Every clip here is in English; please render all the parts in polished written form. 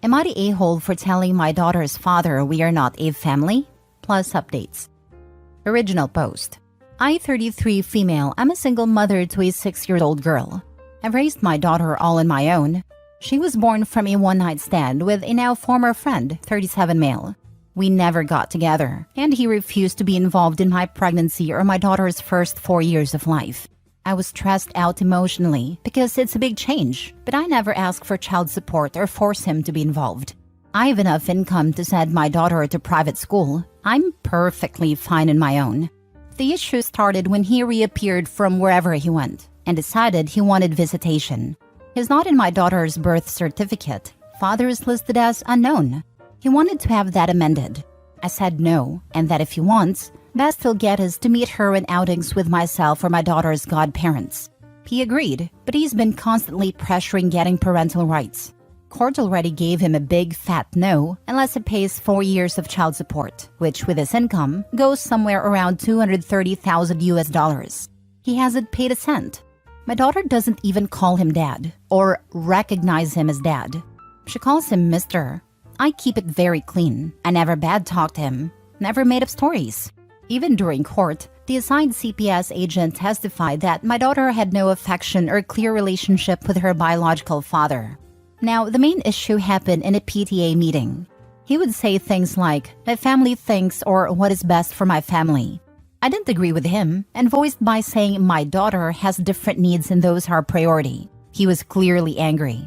Am I the a-hole for telling my daughter's father we are not a family? Plus updates. Original post. I, 33 female, am a single mother to a 6-year-old girl. I've raised my daughter all on my own. She was born from a one-night stand with a now former friend, 37 male. We never got together, and he refused to be involved in my pregnancy or my daughter's first 4 years of life. I was stressed out emotionally because it's a big change, but I never asked for child support or force him to be involved. I have enough income to send my daughter to private school. I'm perfectly fine on my own. The issue started when he reappeared from wherever he went and decided he wanted visitation. He's not in my daughter's birth certificate. Father is listed as unknown. He wanted to have that amended. I said no, and that if he wants, best he'll get us to meet her in outings with myself or my daughter's godparents. He agreed, but he's been constantly pressuring getting parental rights. Court already gave him a big fat no unless he pays 4 years of child support, which with his income goes somewhere around $230,000 US. He hasn't paid a cent. My daughter doesn't even call him dad or recognize him as dad. She calls him Mr. I keep it very clean. I never bad talked him, never made up stories. Even during court, the assigned CPS agent testified that my daughter had no affection or clear relationship with her biological father. Now, the main issue happened in a PTA meeting. He would say things like, my family thinks or what is best for my family. I didn't agree with him and voiced by saying my daughter has different needs and those are priority. He was clearly angry.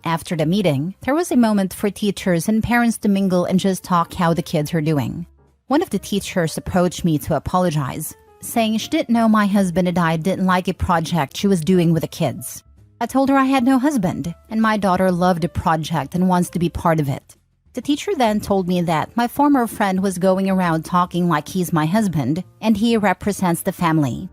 After the meeting, there was a moment for teachers and parents to mingle and just talk how the kids are doing. One of the teachers approached me to apologize, saying she didn't know my husband and I didn't like a project she was doing with the kids. I told her I had no husband, and my daughter loved the project and wants to be part of it. The teacher then told me that my former friend was going around talking like he's my husband, and he represents the family.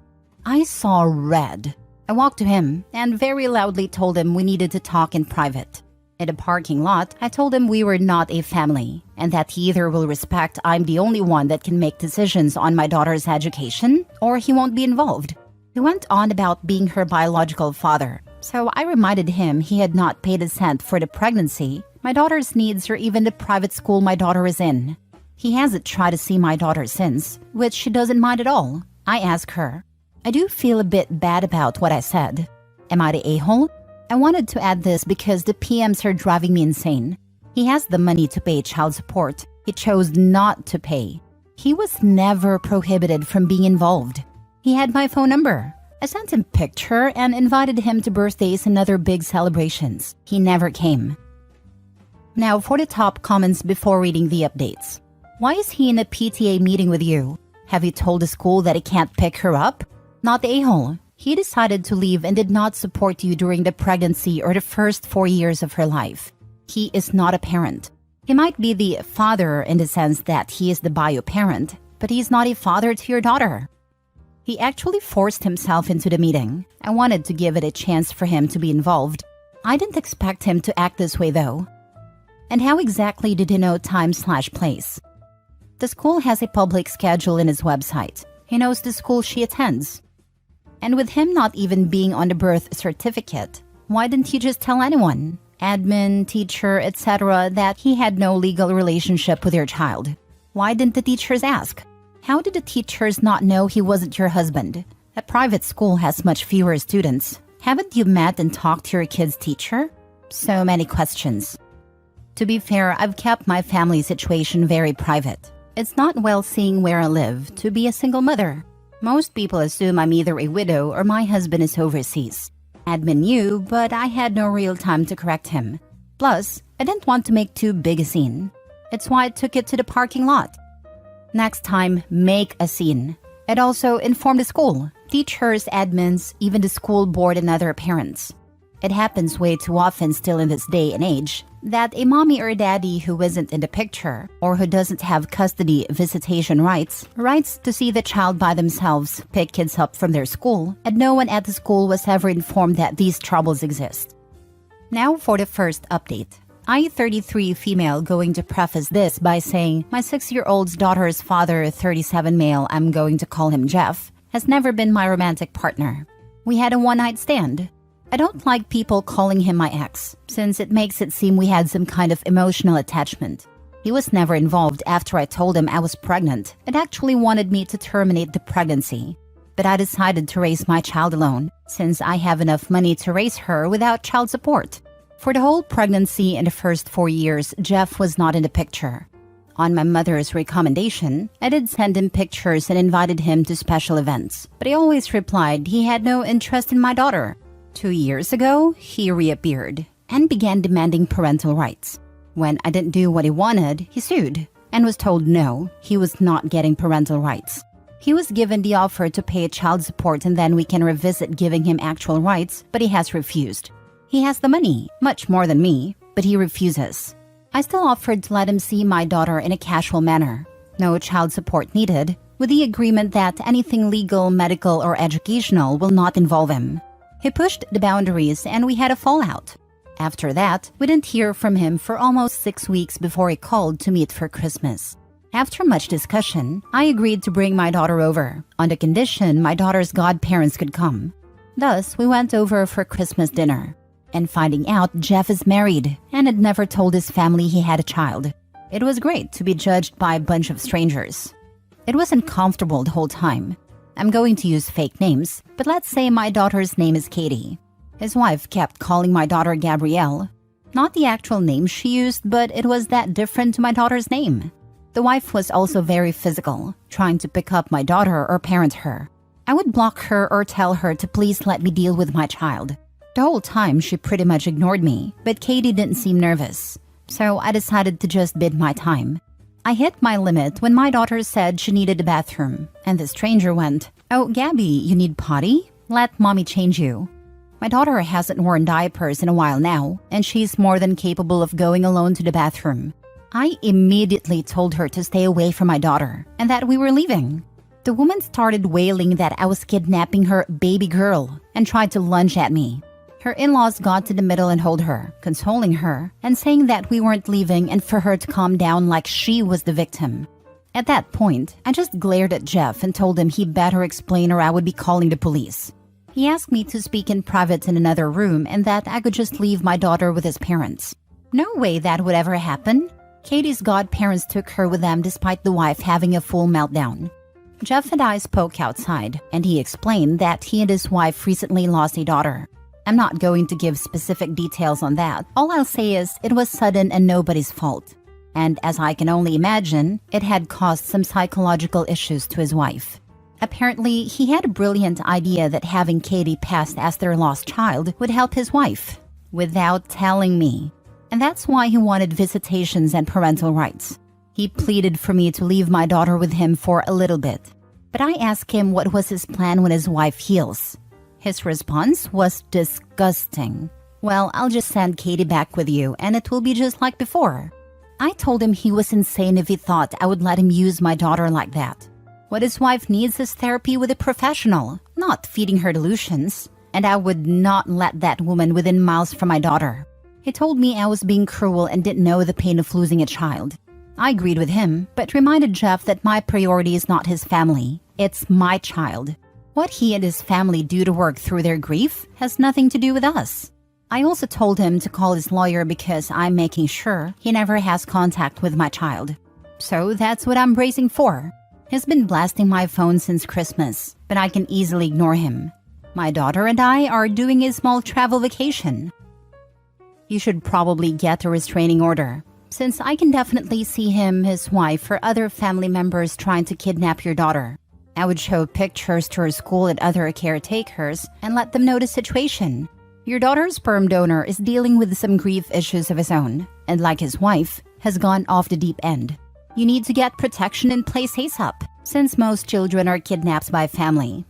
I saw red. I walked to him and very loudly told him we needed to talk in private. In a parking lot, I told him we were not a family, and that he either will respect I'm the only one that can make decisions on my daughter's education, or he won't be involved. He went on about being her biological father, so I reminded him he had not paid a cent for the pregnancy, my daughter's needs, or even the private school my daughter is in. He hasn't tried to see my daughter since, which she doesn't mind at all. I asked her. I do feel a bit bad about what I said. Am I the a-hole? I wanted to add this because the PMs are driving me insane. He has the money to pay child support. He chose not to pay. He was never prohibited from being involved. He had my phone number. I sent him a picture and invited him to birthdays and other big celebrations. He never came. Now for the top comments before reading the updates. Why is he in a PTA meeting with you? Have you told the school that he can't pick her up? Not the a-hole. He decided to leave and did not support you during the pregnancy or the first 4 years of her life. He is not a parent. He might be the father in the sense that he is the bio parent, but he's not a father to your daughter. He actually forced himself into the meeting. I wanted to give it a chance for him to be involved. I didn't expect him to act this way though. And how exactly did he know time/place? The school has a public schedule in his website. He knows the school she attends. And with him not even being on the birth certificate, why didn't he just tell anyone, admin, teacher, etc., that he had no legal relationship with your child? Why didn't the teachers ask? How did the teachers not know he wasn't your husband? A private school has much fewer students. Haven't you met and talked to your kid's teacher? So many questions. To be fair, I've kept my family situation very private. It's not well seeing where I live to be a single mother. Most people assume I'm either a widow or my husband is overseas. Admin knew, but I had no real time to correct him. Plus, I didn't want to make too big a scene. It's why I took it to the parking lot. Next time, make a scene. And also inform the school, teachers, admins, even the school board and other parents. It happens way too often still in this day and age that a mommy or a daddy who isn't in the picture or who doesn't have custody visitation rights to see the child by themselves, pick kids up from their school, and no one at the school was ever informed that these troubles exist. Now for the first update. I, 33 female, going to preface this by saying my 6-year-old's daughter's father, 37 male, I'm going to call him Jeff, has never been my romantic partner. We had a one-night stand. I don't like people calling him my ex, since it makes it seem we had some kind of emotional attachment. He was never involved after I told him I was pregnant and actually wanted me to terminate the pregnancy. But I decided to raise my child alone, since I have enough money to raise her without child support. For the whole pregnancy and the first 4 years, Jeff was not in the picture. On my mother's recommendation, I did send him pictures and invited him to special events, but he always replied he had no interest in my daughter. 2 years ago, he reappeared and began demanding parental rights. When I didn't do what he wanted, he sued and was told no, he was not getting parental rights. He was given the offer to pay child support and then we can revisit giving him actual rights, but he has refused. He has the money, much more than me, but he refuses. I still offered to let him see my daughter in a casual manner. No child support needed, with the agreement that anything legal, medical, or educational will not involve him. He pushed the boundaries and we had a fallout. After that, we didn't hear from him for almost 6 weeks before he called to meet for Christmas. After much discussion, I agreed to bring my daughter over, on the condition my daughter's godparents could come. Thus, we went over for Christmas dinner. And finding out Jeff is married and had never told his family he had a child. It was great to be judged by a bunch of strangers. It was uncomfortable the whole time. I'm going to use fake names, but let's say my daughter's name is Katie. His wife kept calling my daughter Gabrielle. Not the actual name she used, but it was that different to my daughter's name. The wife was also very physical, trying to pick up my daughter or parent her. I would block her or tell her to please let me deal with my child. The whole time she pretty much ignored me, but Katie didn't seem nervous. So I decided to just bid my time. I hit my limit when my daughter said she needed a bathroom, and the stranger went, "Oh, Gabby, you need potty? Let mommy change you." My daughter hasn't worn diapers in a while now, and she's more than capable of going alone to the bathroom. I immediately told her to stay away from my daughter, and that we were leaving. The woman started wailing that I was kidnapping her baby girl, and tried to lunge at me. Her in-laws got to the middle and held her, consoling her, and saying that we weren't leaving and for her to calm down like she was the victim. At that point, I just glared at Jeff and told him he better explain or I would be calling the police. He asked me to speak in private in another room and that I could just leave my daughter with his parents. No way that would ever happen. Katie's godparents took her with them despite the wife having a full meltdown. Jeff and I spoke outside, and he explained that he and his wife recently lost a daughter. I'm not going to give specific details on that. All I'll say is it was sudden and nobody's fault. And as I can only imagine, it had caused some psychological issues to his wife. Apparently, he had a brilliant idea that having Katie passed as their lost child would help his wife, without telling me. And that's why he wanted visitations and parental rights. He pleaded for me to leave my daughter with him for a little bit. But I asked him what was his plan when his wife heals. His response was disgusting. "Well, I'll just send Katie back with you and it will be just like before." I told him he was insane if he thought I would let him use my daughter like that. What his wife needs is therapy with a professional, not feeding her delusions. And I would not let that woman within miles from my daughter. He told me I was being cruel and didn't know the pain of losing a child. I agreed with him, but reminded Jeff that my priority is not his family. It's my child. What he and his family do to work through their grief has nothing to do with us. I also told him to call his lawyer because I'm making sure he never has contact with my child. So that's what I'm bracing for. He's been blasting my phone since Christmas, but I can easily ignore him. My daughter and I are doing a small travel vacation. You should probably get a restraining order, since I can definitely see him, his wife, or other family members trying to kidnap your daughter. I would show pictures to her school and other caretakers and let them know the situation. Your daughter's sperm donor is dealing with some grief issues of his own, and like his wife, has gone off the deep end. You need to get protection in place ASAP, since most children are kidnapped by family.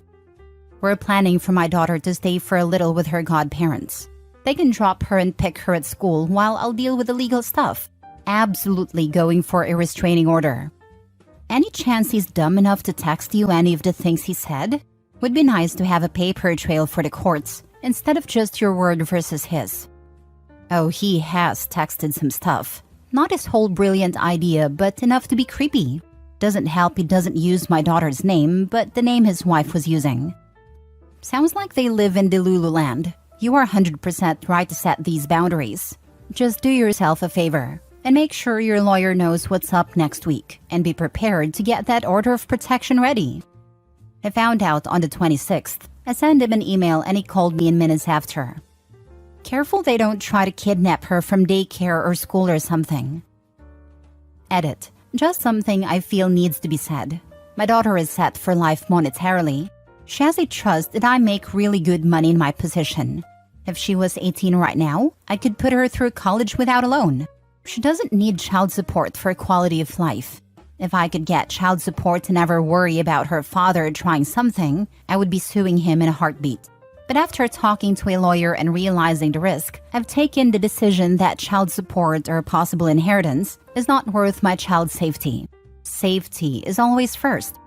We're planning for my daughter to stay for a little with her godparents. They can drop her and pick her at school while I'll deal with the legal stuff. Absolutely going for a restraining order. Any chance he's dumb enough to text you any of the things he said? Would be nice to have a paper trail for the courts, instead of just your word versus his. Oh, he has texted some stuff. Not his whole brilliant idea, but enough to be creepy. Doesn't help he doesn't use my daughter's name, but the name his wife was using. Sounds like they live in Delulu land. You are 100% right to set these boundaries. Just do yourself a favor and make sure your lawyer knows what's up next week and be prepared to get that order of protection ready. I found out on the 26th. I sent him an email and he called me in minutes after. Careful they don't try to kidnap her from daycare or school or something. Edit. Just something I feel needs to be said. My daughter is set for life monetarily. She has a trust that I make really good money in my position. If she was 18 right now, I could put her through college without a loan. She doesn't need child support for quality of life. If I could get child support to never worry about her father trying something, I would be suing him in a heartbeat. But after talking to a lawyer and realizing the risk, I've taken the decision that child support or possible inheritance is not worth my child's safety. Safety is always first.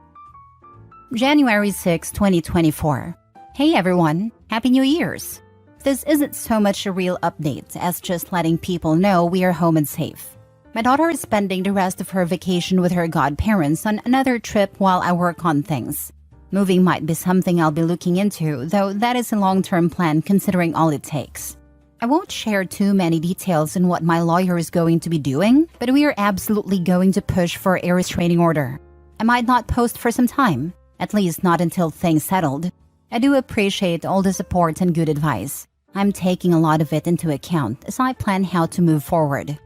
January 6, 2024. Hey everyone, Happy New Year's! This isn't so much a real update as just letting people know we are home and safe. My daughter is spending the rest of her vacation with her godparents on another trip while I work on things. Moving might be something I'll be looking into, though that is a long-term plan considering all it takes. I won't share too many details on what my lawyer is going to be doing, but we are absolutely going to push for a restraining order. I might not post for some time, at least not until things settled. I do appreciate all the support and good advice. I'm taking a lot of it into account as I plan how to move forward.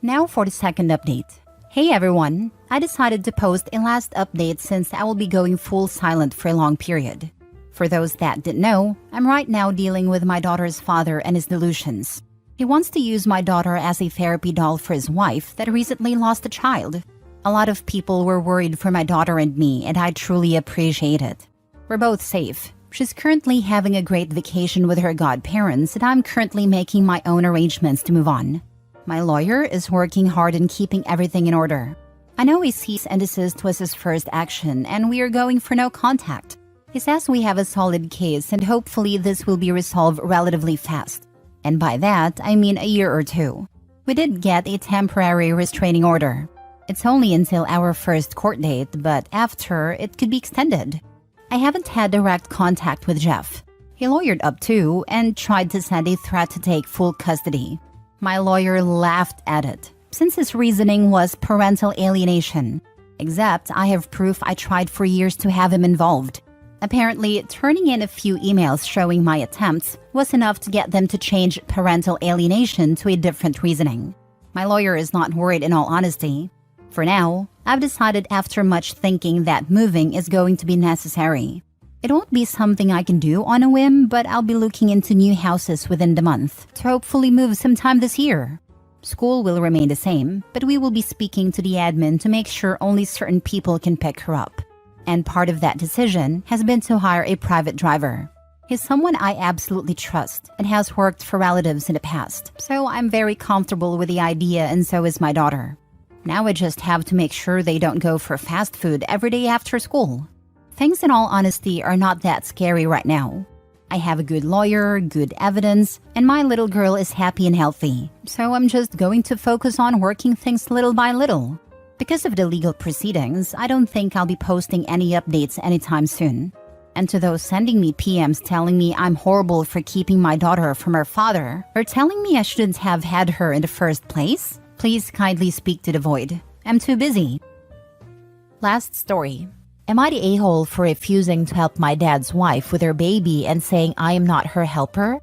Now for the second update. Hey everyone, I decided to post a last update since I will be going full silent for a long period. For those that didn't know, I'm right now dealing with my daughter's father and his delusions. He wants to use my daughter as a therapy doll for his wife that recently lost a child. A lot of people were worried for my daughter and me, and I truly appreciate it. We're both safe. She's currently having a great vacation with her godparents, and I'm currently making my own arrangements to move on. My lawyer is working hard in keeping everything in order. I know a cease and desist was his first action, and we are going for no contact. He says we have a solid case, and hopefully this will be resolved relatively fast. And by that, I mean a year or two. We did get a temporary restraining order. It's only until our first court date, but after, it could be extended. I haven't had direct contact with Jeff. He lawyered up too and tried to send a threat to take full custody. My lawyer laughed at it, since his reasoning was parental alienation. Except I have proof I tried for years to have him involved. Apparently, turning in a few emails showing my attempts was enough to get them to change parental alienation to a different reasoning. My lawyer is not worried in all honesty. For now, I've decided after much thinking that moving is going to be necessary. It won't be something I can do on a whim, but I'll be looking into new houses within the month to hopefully move sometime this year. School will remain the same, but we will be speaking to the admin to make sure only certain people can pick her up. And part of that decision has been to hire a private driver. He's someone I absolutely trust and has worked for relatives in the past, so I'm very comfortable with the idea, and so is my daughter. Now I just have to make sure they don't go for fast food every day after school. Things in all honesty are not that scary right now. I have a good lawyer, good evidence, and my little girl is happy and healthy, so I'm just going to focus on working things little by little. Because of the legal proceedings, I don't think I'll be posting any updates anytime soon. And to those sending me PMs telling me I'm horrible for keeping my daughter from her father, or telling me I shouldn't have had her in the first place, please kindly speak to the void. I'm too busy. Last story. Am I the a-hole for refusing to help my dad's wife with her baby and saying I am not her helper?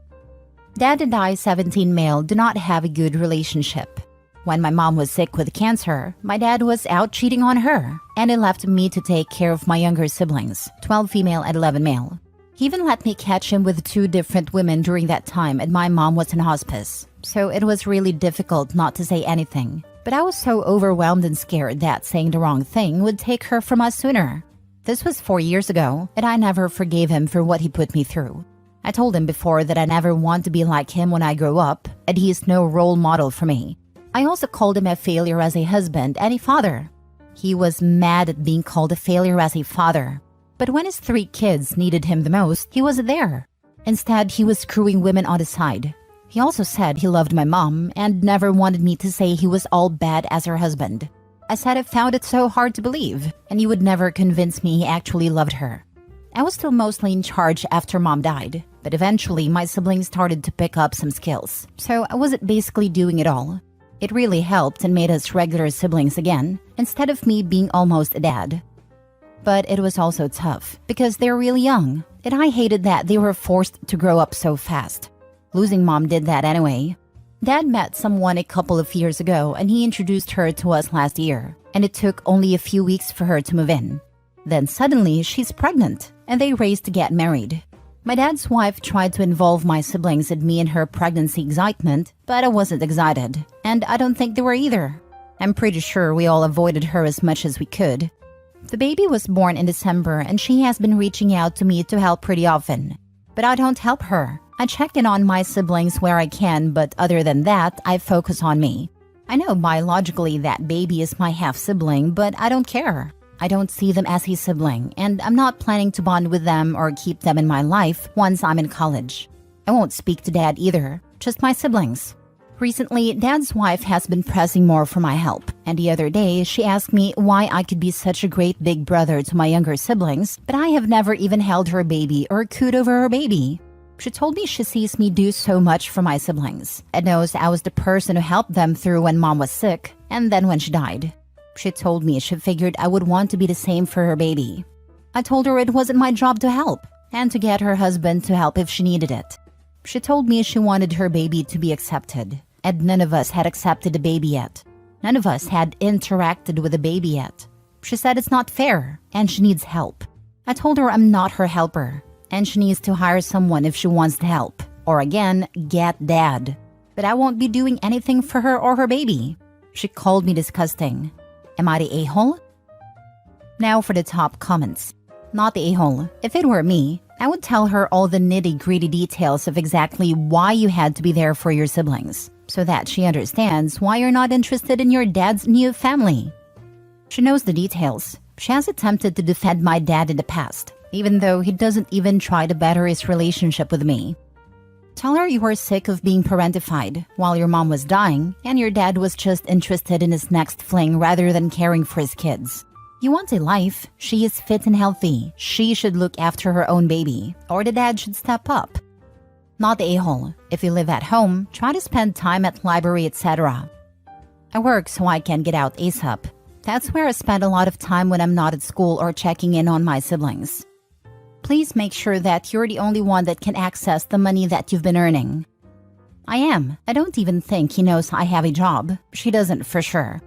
Dad and I, 17 male, do not have a good relationship. When my mom was sick with cancer, my dad was out cheating on her, and it left me to take care of my younger siblings, 12 female and 11 male. He even let me catch him with 2 different women during that time, and my mom was in hospice, so it was really difficult not to say anything. But I was so overwhelmed and scared that saying the wrong thing would take her from us sooner. This was 4 years ago, and I never forgave him for what he put me through. I told him before that I never want to be like him when I grow up, and he is no role model for me. I also called him a failure as a husband and a father. He was mad at being called a failure as a father. But when his 3 kids needed him the most, he wasn't there. Instead, he was screwing women on the side. He also said he loved my mom and never wanted me to say he was all bad as her husband. I said I found it so hard to believe, and he would never convince me he actually loved her. I was still mostly in charge after mom died, but But eventually, my siblings started to pick up some skills, so I wasn't basically doing it all. It really helped and made us regular siblings again, instead of me being almost a dad. But it was also tough, because they're really young, and I hated that they were forced to grow up so fast. Losing mom did that anyway. Dad met someone a couple of years ago, and he introduced her to us last year, and it took only a few weeks for her to move in. Then suddenly, she's pregnant, and they raced to get married. My dad's wife tried to involve my siblings and me in her pregnancy excitement, but I wasn't excited, and I don't think they were either. I'm pretty sure we all avoided her as much as we could. The baby was born in December, and she has been reaching out to me to help pretty often. But I don't help her. I check in on my siblings where I can, but other than that, I focus on me. I know biologically that baby is my half-sibling, but I don't care. I don't see them as a sibling, and I'm not planning to bond with them or keep them in my life once I'm in college. I won't speak to Dad either, just my siblings. Recently, Dad's wife has been pressing more for my help, and the other day she asked me why I could be such a great big brother to my younger siblings, but I have never even held her baby or cooed over her baby. She told me she sees me do so much for my siblings and knows I was the person who helped them through when mom was sick and then when she died. She told me she figured I would want to be the same for her baby. I told her it wasn't my job to help and to get her husband to help if she needed it. She told me she wanted her baby to be accepted, and none of us had accepted the baby yet. None of us had interacted with the baby yet. She said it's not fair and she needs help. I told her I'm not her helper and she needs to hire someone if she wants to help, or again, get Dad. But I won't be doing anything for her or her baby. She called me disgusting. Am I the a-hole? Now for the top comments. Not the a-hole. If it were me, I would tell her all the nitty-gritty details of exactly why you had to be there for your siblings, so that she understands why you're not interested in your dad's new family. She knows the details. She has attempted to defend my dad in the past, even though he doesn't even try to better his relationship with me. Tell her you were sick of being parentified while your mom was dying and your dad was just interested in his next fling rather than caring for his kids. You want a life. She is fit and healthy. She should look after her own baby, or the dad should step up. Not the a-hole. If you live at home, try to spend time at library, etc. I work so I can get out ASAP. That's where I spend a lot of time when I'm not at school or checking in on my siblings. Please make sure that you're the only one that can access the money that you've been earning. I am. I don't even think he knows I have a job. She doesn't for sure.